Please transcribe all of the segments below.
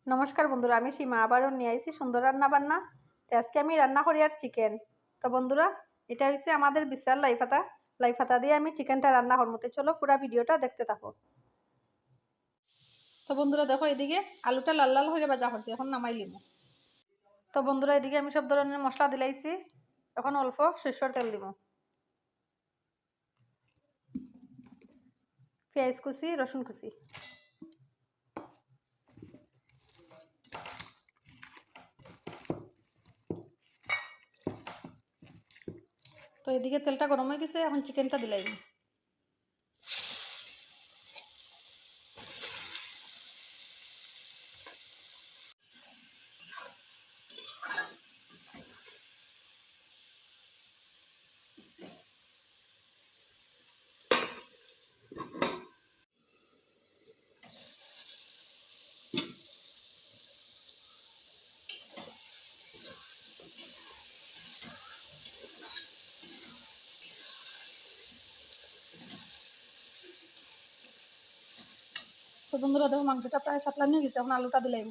নমস্কার বন্ধুরা, আমি সীমা আবারও নিয়ে আইছি সুন্দর রান্না বান্না। তো আজকে আমি রান্না করি আর চিকেন। তো বন্ধুরা, এটা হচ্ছে আমাদের বিশাল লাই পাতা দিয়ে আমি চিকেনটা রান্না করবো। তো চলো পুরো ভিডিওটা দেখতে থাকো। তো বন্ধুরা দেখো, এদিকে আলুটা লাল লাল হয়ে ভাজা হচ্ছে, এখন নামাই লিমু। তো বন্ধুরা, এদিকে আমি সব ধরনের মশলা দিলাইছি, এখন অল্প সরষের তেল দিব, পেঁয়াজ কুচি, রসুন কুচি। তো এদিকে তেলটা গরম হয়ে গেছে, এখন চিকেনটা দিলাইম। তো বন্ধুরা দেখো, মাংসটা প্রায় সাতলা নিয়ে গেছে, এখন আলুটা দিলাইম।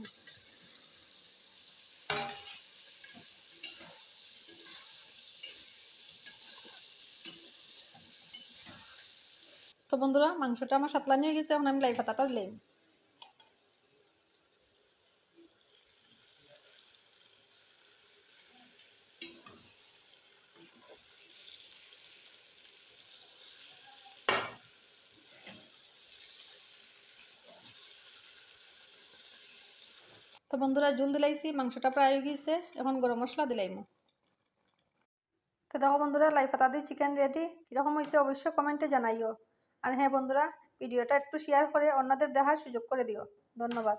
তো বন্ধুরা, মাংসটা আমার সাতলা নিয়ে গেছে, এখন আমি লাই পাতাটা দিলাম। তো বন্ধুরা, জল দিলাইছি, মাংসটা প্রায় হয়ে গেছে, এখন গরম মশলা দিলাইম। তো দেখো বন্ধুরা, লাই পাতা দিয়ে চিকেন রেডি। কীরকম হয়েছে অবশ্যই কমেন্টে জানাইও। আর হ্যাঁ বন্ধুরা, ভিডিওটা একটু শেয়ার করে অন্যদের দেখার সুযোগ করে দিও। ধন্যবাদ।